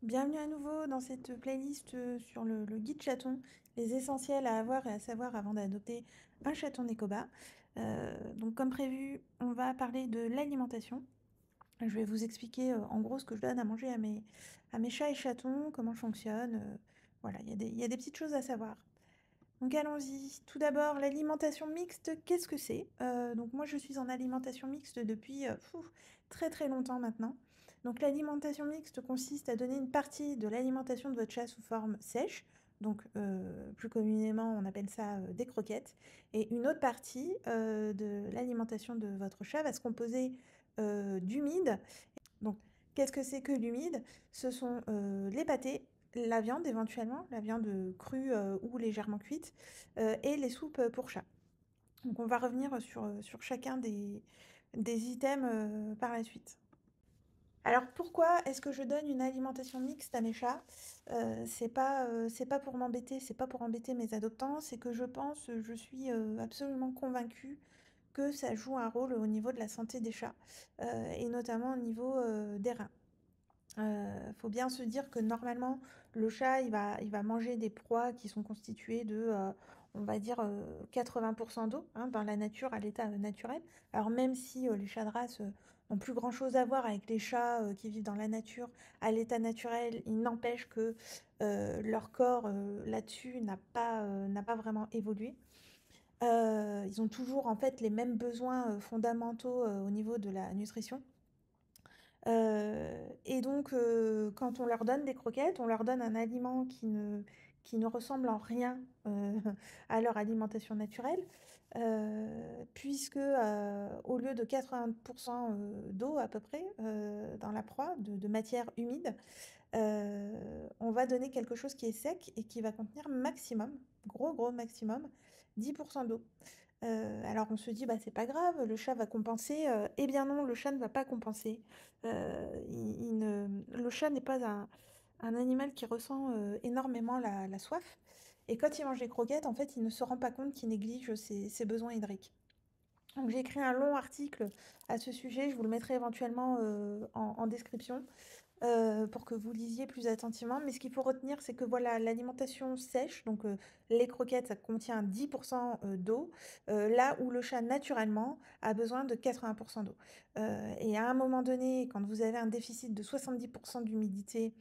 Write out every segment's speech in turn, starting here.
Bienvenue à nouveau dans cette playlist sur le guide chaton, les essentiels à avoir et à savoir avant d'adopter un chaton Ecoba. Donc comme prévu, on va parler de l'alimentation. Je vais vous expliquer en gros ce que je donne à manger à mes chats et chatons, comment je fonctionne. Voilà, il y a des petites choses à savoir. Donc allons-y. Tout d'abord, l'alimentation mixte, qu'est-ce que c'est? Donc moi, je suis en alimentation mixte depuis très très longtemps maintenant. Donc l'alimentation mixte consiste à donner une partie de l'alimentation de votre chat sous forme sèche. Donc plus communément, on appelle ça des croquettes. Et une autre partie de l'alimentation de votre chat va se composer d'humide. Donc, qu'est-ce que c'est que l'humide? Ce sont les pâtés, la viande éventuellement, la viande crue ou légèrement cuite, et les soupes pour chat. Donc, on va revenir sur chacun des items par la suite. Alors, pourquoi est-ce que je donne une alimentation mixte à mes chats? C'est pas pour m'embêter, c'est pas pour embêter mes adoptants, c'est que je pense, je suis absolument convaincue que ça joue un rôle au niveau de la santé des chats, et notamment au niveau des reins. Faut bien se dire que normalement, le chat, il va manger des proies qui sont constituées de, on va dire, 80 d'eau, hein, dans la nature, à l'état naturel. Alors même si les chats de race n'ont plus grand-chose à voir avec les chats qui vivent dans la nature, à l'état naturel, il n'empêche que leur corps là-dessus n'a pas vraiment évolué. Ils ont toujours en fait les mêmes besoins fondamentaux au niveau de la nutrition. Et donc, quand on leur donne des croquettes, on leur donne un aliment qui ne ressemble en rien à leur alimentation naturelle, puisque au lieu de 80% d'eau à peu près dans la proie, de matière humide, on va donner quelque chose qui est sec et qui va contenir maximum, gros gros maximum, 10% d'eau. Alors on se dit: «Bah, c'est pas grave, le chat va compenser», eh bien non, le chat ne va pas compenser. Il ne le chat n'est pas un animal qui ressent, énormément la soif et quand il mange des croquettes, en fait, il ne se rend pas compte qu'il néglige ses besoins hydriques. Donc j'ai écrit un long article à ce sujet, je vous le mettrai éventuellement, en description pour que vous lisiez plus attentivement. Mais ce qu'il faut retenir, c'est que voilà, l'alimentation sèche, donc les croquettes, ça contient 10% d'eau, là où le chat, naturellement, a besoin de 80% d'eau. Et à un moment donné, quand vous avez un déficit de 70% d'humidité,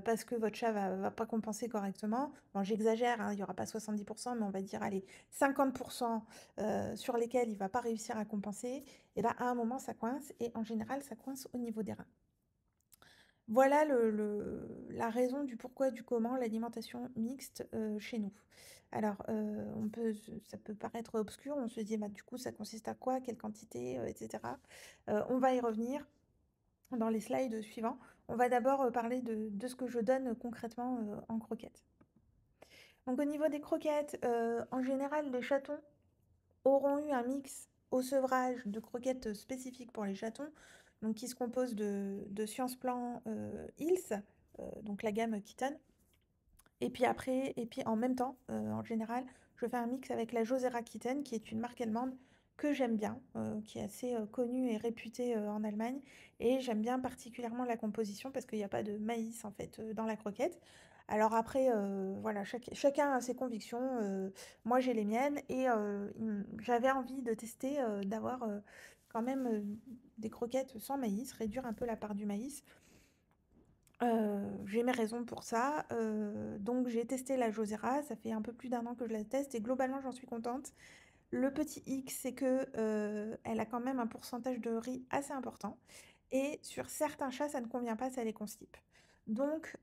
parce que votre chat va pas compenser correctement, bon, j'exagère, hein, il n'y aura pas 70%, mais on va dire, allez, 50% sur lesquels il va pas réussir à compenser, et ben à un moment, ça coince, et en général, ça coince au niveau des reins. Voilà la raison du pourquoi, du comment, l'alimentation mixte chez nous. Alors, ça peut paraître obscur, on se dit, bah, du coup, ça consiste à quoi, quelle quantité, etc. On va y revenir dans les slides suivants. On va d'abord parler de ce que je donne concrètement en croquettes. Donc, au niveau des croquettes, en général, les chatons auront eu un mix au sevrage de croquettes spécifiques pour les chatons, donc qui se compose de Science Plan Hills, donc la gamme Kitten. Et puis en même temps, en général, je fais un mix avec la Josera Kitten, qui est une marque allemande que j'aime bien, qui est assez connue et réputée en Allemagne. Et j'aime bien particulièrement la composition parce qu'il n'y a pas de maïs en fait dans la croquette. Alors après, voilà, chacun a ses convictions. Moi, j'ai les miennes et j'avais envie de tester, d'avoir quand même des croquettes sans maïs, réduire un peu la part du maïs. J'ai mes raisons pour ça, donc j'ai testé la Josera, ça fait un peu plus d'un an que je la teste et globalement j'en suis contente. Le petit hic, c'est que, elle a quand même un pourcentage de riz assez important et sur certains chats, ça ne convient pas, ça les constipe. Donc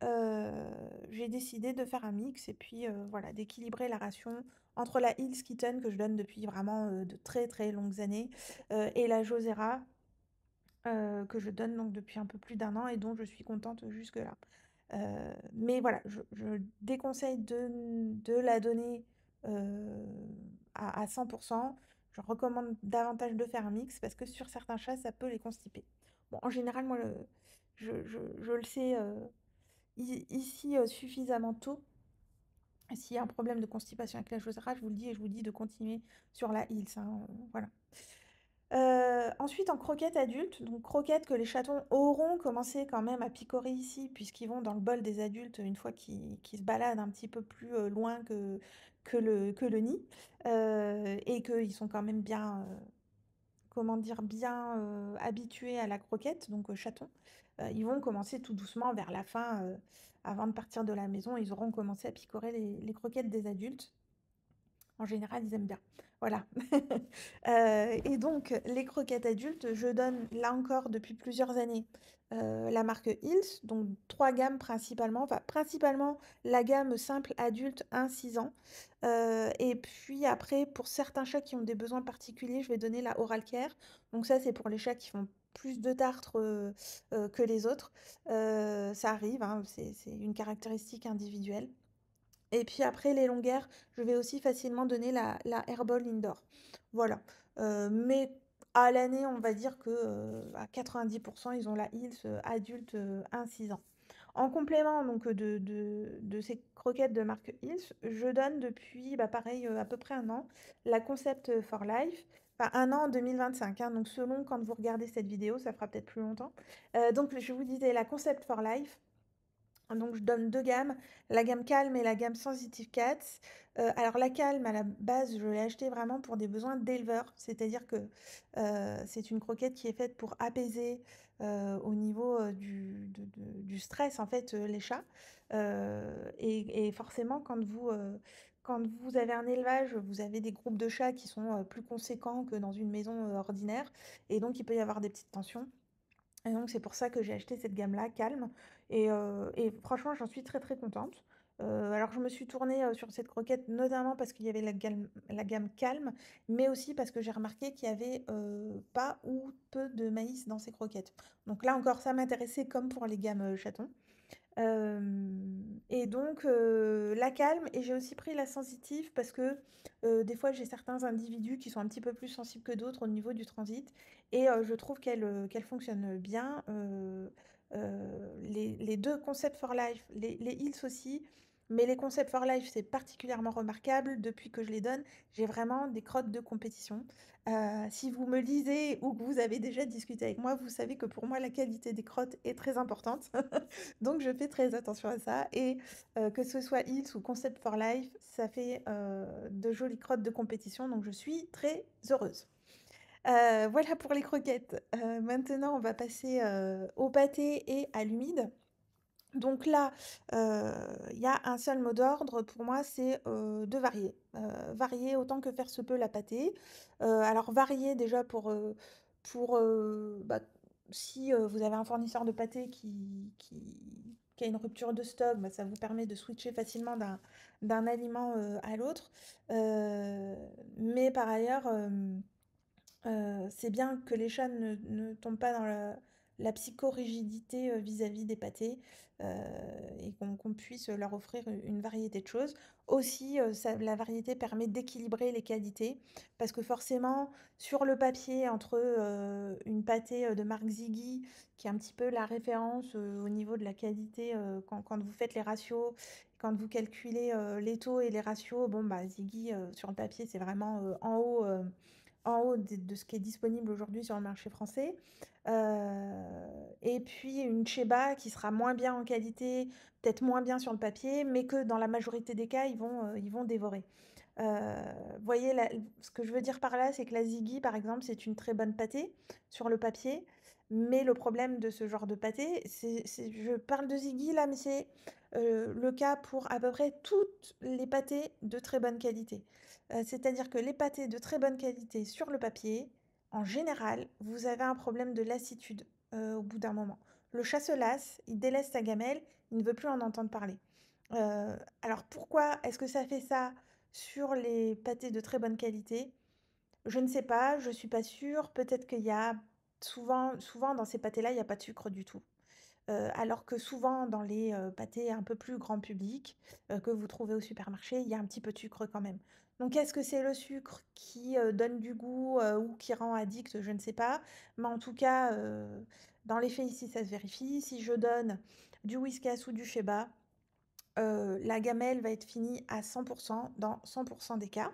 j'ai décidé de faire un mix et puis, voilà, d'équilibrer la ration entre la Hill's Kitten que je donne depuis vraiment, de très, très longues années, et la Josera, que je donne donc depuis un peu plus d'un an et dont je suis contente jusque-là. Mais voilà, je déconseille de la donner à 100%. Je recommande davantage de faire un mix parce que sur certains chats, ça peut les constiper. Bon, en général, moi, je le sais ici suffisamment tôt. S'il y a un problème de constipation avec la Josera, je vous le dis et je vous dis de continuer sur la Hills, hein, voilà. Ensuite en croquettes adultes, donc croquettes que les chatons auront commencé quand même à picorer ici puisqu'ils vont dans le bol des adultes une fois qu'ils se baladent un petit peu plus, loin que le nid, et qu'ils sont quand même bien, comment dire? Bien, habitués à la croquette, donc chatons. Ils vont commencer tout doucement vers la fin, avant de partir de la maison, ils auront commencé à picorer les croquettes des adultes. En général, ils aiment bien. Voilà. Et donc, les croquettes adultes, je donne là encore depuis plusieurs années la marque Hills, donc trois gammes principalement, enfin principalement la gamme simple adulte 1-6 ans. Et puis après, pour certains chats qui ont des besoins particuliers, je vais donner la Oral Care. Donc ça, c'est pour les chats qui font plus de tartre que les autres. Ça arrive, hein, c'est une caractéristique individuelle. Et puis après les longueurs, je vais aussi facilement donner la Airball Indoor. Voilà. Mais à l'année, on va dire que à 90%, ils ont la Hills adulte 1-6 ans. En complément donc de ces croquettes de marque Hills, je donne depuis, bah, pareil, à peu près un an, la Concept for Life. Enfin, un an en 2025, hein, donc selon quand vous regardez cette vidéo, ça fera peut-être plus longtemps. Donc je vous disais la Concept for Life. Donc je donne 2 gammes, la gamme calme et la gamme sensitive cats. Alors la calme, à la base, je l'ai achetée vraiment pour des besoins d'éleveur, c'est-à-dire que, c'est une croquette qui est faite pour apaiser, au niveau, du stress, en fait, les chats. Et forcément quand vous avez un élevage, vous avez des groupes de chats qui sont, plus conséquents que dans une maison, ordinaire, et donc il peut y avoir des petites tensions. Et donc c'est pour ça que j'ai acheté cette gamme-là, calme, et franchement j'en suis très, très contente. Alors je me suis tournée, sur cette croquette notamment parce qu'il y avait la gamme calme, mais aussi parce que j'ai remarqué qu'il y avait, pas ou peu de maïs dans ces croquettes. Donc là encore ça m'intéressait comme pour les gammes, chatons. Et donc la calme, et j'ai aussi pris la sensitive parce que, des fois j'ai certains individus qui sont un petit peu plus sensibles que d'autres au niveau du transit, et je trouve qu'elle fonctionne bien, les 2 Concept for Life, les Hills aussi, mais les Concept for Life, c'est particulièrement remarquable. Depuis que je les donne, j'ai vraiment des crottes de compétition. Si vous me lisez ou que vous avez déjà discuté avec moi, vous savez que pour moi la qualité des crottes est très importante. Donc je fais très attention à ça, et que ce soit Hills ou Concept for Life, ça fait, de jolies crottes de compétition, donc je suis très heureuse. Voilà pour les croquettes. Maintenant on va passer, au pâté et à l'humide. Donc là, il y a un seul mot d'ordre pour moi, c'est, de varier. Varier autant que faire se peut la pâtée. Alors varier déjà bah, si, vous avez un fournisseur de pâté qui a une rupture de stock, bah, ça vous permet de switcher facilement d'un aliment, à l'autre. Heu, mais par ailleurs, c'est bien que les chats ne tombent pas dans la psychorigidité, vis-à-vis des pâtés, heu, et qu'on puisse leur offrir une variété de choses. Aussi, la variété permet d'équilibrer les qualités, parce que forcément, sur le papier, entre, une pâtée, de marque Ziggy, qui est un petit peu la référence, au niveau de la qualité, quand vous faites les ratios, quand vous calculez, les taux et les ratios, bon, bah, Ziggy, sur le papier, c'est vraiment, en haut de ce qui est disponible aujourd'hui sur le marché français. Et puis une Cheba qui sera moins bien en qualité, peut-être moins bien sur le papier, mais que dans la majorité des cas, ils vont dévorer. Voyez, ce que je veux dire par là, c'est que la Ziggy, par exemple, c'est une très bonne pâtée sur le papier, mais le problème de ce genre de pâté, je parle de Ziggy là, mais c'est le cas pour à peu près toutes les pâtés de très bonne qualité. C'est-à-dire que les pâtés de très bonne qualité sur le papier, en général, vous avez un problème de lassitude, au bout d'un moment. Le chat se lasse, il délaisse sa gamelle, il ne veut plus en entendre parler. Alors pourquoi est-ce que ça fait ça sur les pâtés de très bonne qualité? Je ne sais pas, je suis pas sûre. Peut-être qu'il y a souvent dans ces pâtés-là, il y a pas de sucre du tout. Alors que souvent dans les, pâtés un peu plus grand public, que vous trouvez au supermarché, il y a un petit peu de sucre quand même. Donc est-ce que c'est le sucre qui, donne du goût, ou qui rend addict? Je ne sais pas. Mais en tout cas, dans les faits ici, ça se vérifie. Si je donne du Whiskas ou du Sheba, la gamelle va être finie à 100 dans 100 des cas.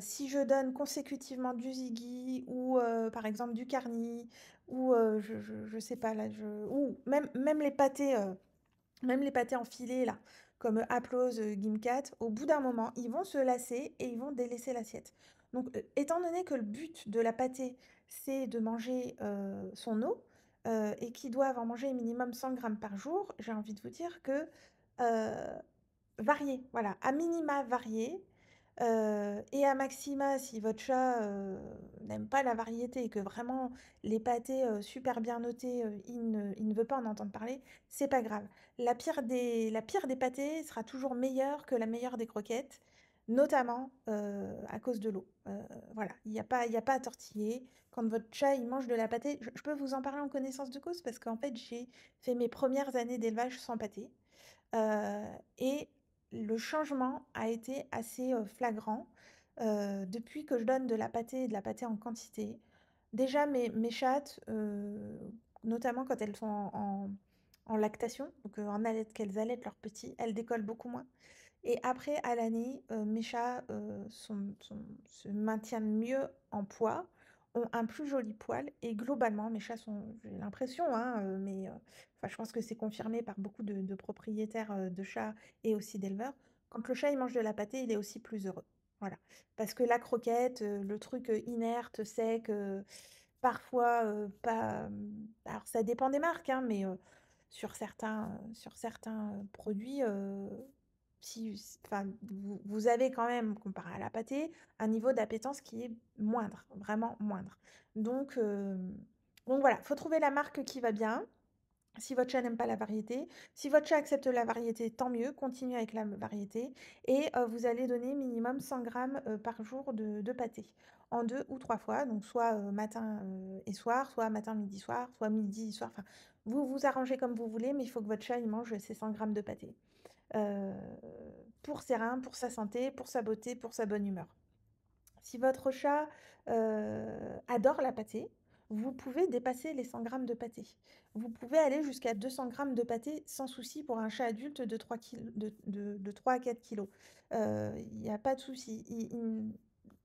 Si je donne consécutivement du Ziggy ou par exemple du Carni ou je sais pas là, ou même les pâtés enfilés là, comme Applause, Gimcat, au bout d'un moment, ils vont se lasser et ils vont délaisser l'assiette. Donc, étant donné que le but de la pâtée, c'est de manger son eau et qu'ils doivent en manger minimum 100 grammes par jour, j'ai envie de vous dire que euh, varier, voilà, à minima varier. Et à maxima, si votre chat n'aime pas la variété et que vraiment les pâtés super bien notés, il ne veut pas en entendre parler, c'est pas grave. La pire des pâtés sera toujours meilleure que la meilleure des croquettes, notamment à cause de l'eau. Voilà, il y a pas à tortiller. Quand votre chat il mange de la pâtée, je peux vous en parler en connaissance de cause parce qu'en fait j'ai fait mes premières années d'élevage sans pâté. Heu et le changement a été assez, flagrant, depuis que je donne de la pâtée en quantité. Déjà mes chattes, notamment quand elles sont en lactation, donc en allait qu'elles allaitent leurs petits, elles décollent beaucoup moins et après à l'année, mes chats, se maintiennent mieux en poids, ont un plus joli poil et globalement mes chats sont j'ai l'impression, hein, enfin je pense que c'est confirmé par beaucoup de propriétaires, de chats et aussi d'éleveurs. Quand le chat il mange de la pâtée, il est aussi plus heureux. Voilà. Parce que la croquette, le truc, inerte, sec, parfois, pas, alors ça dépend des marques, hein, mais sur certains, produits, si enfin, vous avez quand même, comparé à la pâtée, un niveau d'appétence qui est moindre, vraiment moindre. Donc hem, donc voilà, faut trouver la marque qui va bien. Si votre chat n'aime pas la variété, si votre chat accepte la variété, tant mieux, continuez avec la variété et vous allez donner minimum 100 grammes, par jour de pâté en 2 ou 3 fois, donc soit, matin, et soir, soit matin, midi, soir, soit midi, soir, enfin, vous vous arrangez comme vous voulez, mais il faut que votre chat, il mange ces 100 grammes de pâté, heu, pour ses reins, pour sa santé, pour sa beauté, pour sa bonne humeur. Si votre chat adore la pâtée, vous pouvez dépasser les 100 grammes de pâté. Vous pouvez aller jusqu'à 200 grammes de pâté sans souci pour un chat adulte de 3 de 3 à 4 kilos. Il n'y a pas de souci.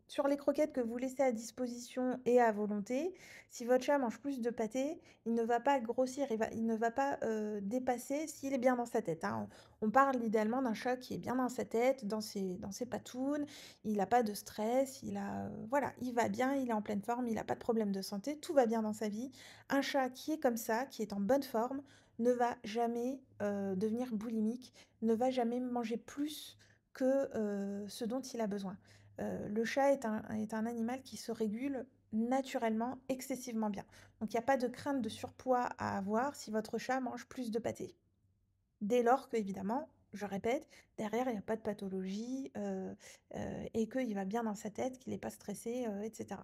Sur les croquettes que vous laissez à disposition et à volonté, si votre chat mange plus de pâté, il ne va pas grossir, il ne va pas dépasser s'il est bien dans sa tête, hein. On parle idéalement d'un chat qui est bien dans sa tête, dans ses patounes, il n'a pas de stress, voilà, il va bien, il est en pleine forme, il n'a pas de problème de santé, tout va bien dans sa vie. Un chat qui est comme ça, qui est en bonne forme, ne va jamais devenir boulimique, ne va jamais manger plus que ce dont il a besoin. Le chat est un animal qui se régule naturellement excessivement bien. Donc il n'y a pas de crainte de surpoids à avoir si votre chat mange plus de pâté. Dès lors que, évidemment, je répète, derrière, il n'y a pas de pathologie et qu'il va bien dans sa tête, qu'il n'est pas stressé, etc.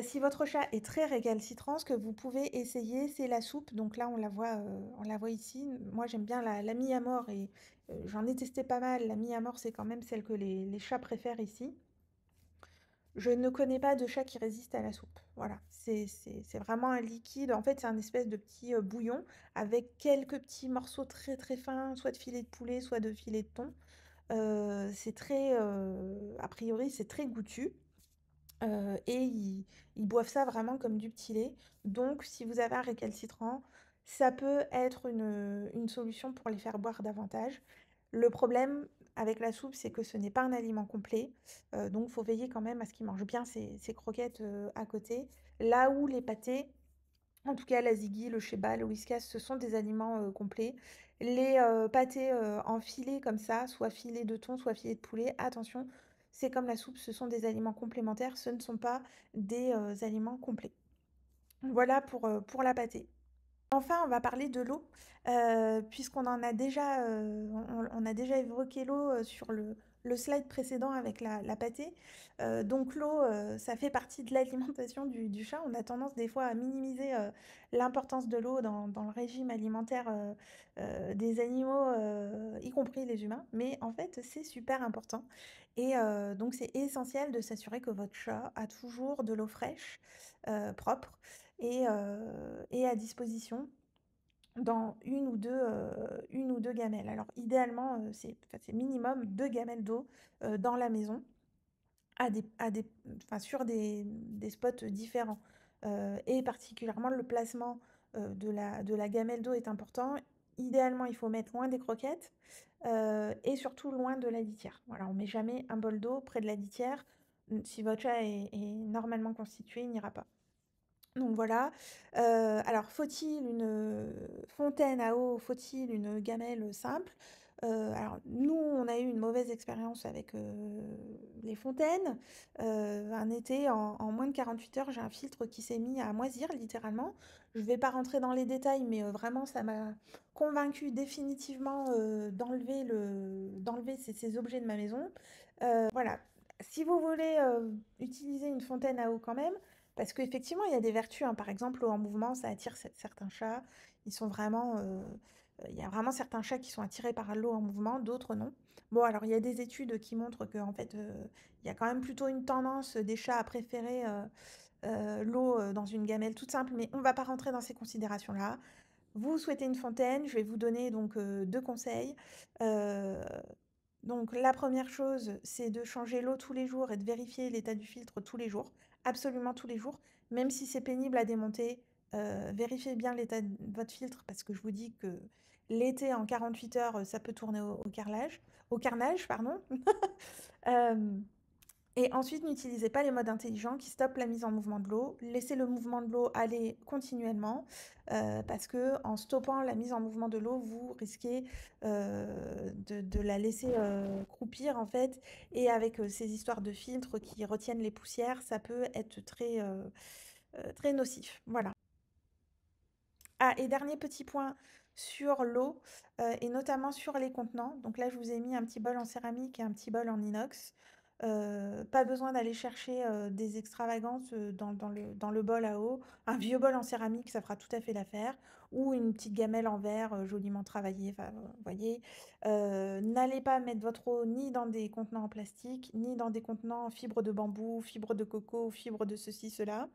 Si votre chat est très récalcitrant, ce que vous pouvez essayer, c'est la soupe. Donc là, on la voit ici. Moi, j'aime bien la mi-amore et j'en ai testé pas mal. La mi-amore, c'est quand même celle que les chats préfèrent ici. Je ne connais pas de chat qui résiste à la soupe. Voilà, c'est vraiment un liquide. En fait, c'est un espèce de petit bouillon avec quelques petits morceaux très très fins, soit de filet de poulet, soit de filet de thon. C'est très, a priori, c'est très goûtu. Et ils boivent ça vraiment comme du petit lait. Donc, si vous avez un récalcitrant, ça peut être une solution pour les faire boire davantage. Le problème avec la soupe, c'est que ce n'est pas un aliment complet. Donc, il faut veiller quand même à ce qu'ils mangent bien ces croquettes à côté. Là où les pâtés, en tout cas la ziggy, le sheba, le whiskas, ce sont des aliments complets. Les pâtés en filets comme ça, soit filet de thon, soit filet de poulet, attention, c'est comme la soupe, ce sont des aliments complémentaires, ce ne sont pas des aliments complets. Voilà pour la pâtée. Enfin, on va parler de l'eau, puisqu'on en a déjà, on a déjà évoqué l'eau, sur le slide précédent avec la pâtée. Donc l'eau, ça fait partie de l'alimentation du chat. On a tendance des fois à minimiser, l'importance de l'eau dans le régime alimentaire, des animaux, y compris les humains. Mais en fait, c'est super important et donc c'est essentiel de s'assurer que votre chat a toujours de l'eau fraîche, propre et à disposition. dans une ou 2 gamelles. Alors idéalement, c'est minimum 2 gamelles d'eau, dans la maison enfin, sur des spots différents. Et particulièrement le placement de la gamelle d'eau est important. Idéalement, il faut mettre loin des croquettes et surtout loin de la litière. Voilà, on met jamais un bol d'eau près de la litière. Si votre chat est normalement constitué, il n'ira pas. Donc voilà. Alors faut-il une fontaine à eau? Faut-il une gamelle simple? Alors nous, on a eu une mauvaise expérience avec les fontaines. Un été, en moins de 48 heures, j'ai un filtre qui s'est mis à moisir littéralement. Je vais pas rentrer dans les détails, mais vraiment ça m'a convaincue définitivement d'enlever ces objets de ma maison. Voilà. Si vous voulez utiliser une fontaine à eau quand même, parce qu'effectivement, il y a des vertus, hein. Par exemple, l'eau en mouvement, ça attire certains chats. Ils sont vraiment, il y a vraiment certains chats qui sont attirés par l'eau en mouvement, d'autres non. Bon, alors il y a des études qui montrent qu'en fait, il y a quand même plutôt une tendance des chats à préférer l'eau dans une gamelle toute simple, mais on va pas rentrer dans ces considérations-là. Vous souhaitez une fontaine, je vais vous donner donc 2 conseils. Euh, donc la première chose, c'est de changer l'eau tous les jours et de vérifier l'état du filtre tous les jours, absolument tous les jours, même si c'est pénible à démonter. Vérifiez bien l'état de votre filtre parce que je vous dis que l'été en 48 heures, ça peut tourner au carnage, pardon. Euh, et ensuite, n'utilisez pas les modes intelligents qui stoppent la mise en mouvement de l'eau. Laissez le mouvement de l'eau aller continuellement parce que en stoppant la mise en mouvement de l'eau, vous risquez de la laisser croupir en fait. Et avec ces histoires de filtres qui retiennent les poussières, ça peut être très nocif. Voilà. Ah, et dernier petit point sur l'eau et notamment sur les contenants. Donc là, je vous ai mis un petit bol en céramique et un petit bol en inox. Pas besoin d'aller chercher des extravagances dans le bol à eau. Un vieux bol en céramique, ça fera tout à fait l'affaire. Ou une petite gamelle en verre joliment travaillée. Enfin, vous voyez. N'allez pas mettre votre eau ni dans des contenants en plastique, ni dans des contenants en fibre de bambou, fibre de coco, fibre de ceci, cela.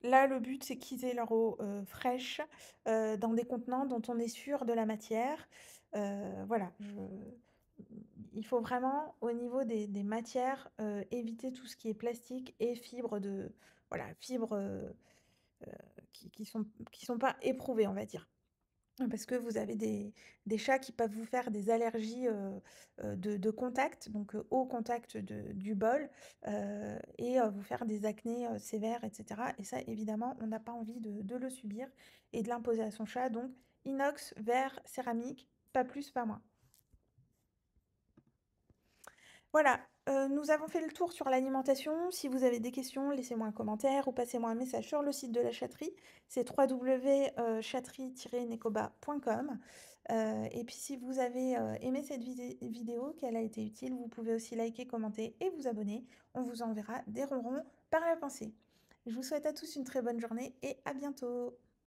Là, le but, c'est qu'ils aient leur eau fraîche dans des contenants dont on est sûr de la matière. Voilà, il faut vraiment, au niveau des matières, éviter tout ce qui est plastique et fibres voilà, fibres qui sont pas éprouvées, on va dire. Parce que vous avez des chats qui peuvent vous faire des allergies de contact, donc au contact du bol, et vous faire des acnés sévères, etc. Et ça, évidemment, on n'a pas envie de le subir et de l'imposer à son chat. Donc, inox, verre, céramique, pas plus, pas moins. Voilà, nous avons fait le tour sur l'alimentation. Si vous avez des questions, laissez-moi un commentaire ou passez-moi un message sur le site de la chatterie. C'est www.chatterie-nekoba.com. Et puis si vous avez aimé cette vidéo, qu'elle a été utile, vous pouvez aussi liker, commenter et vous abonner. On vous enverra des ronrons par la pensée. Je vous souhaite à tous une très bonne journée et à bientôt.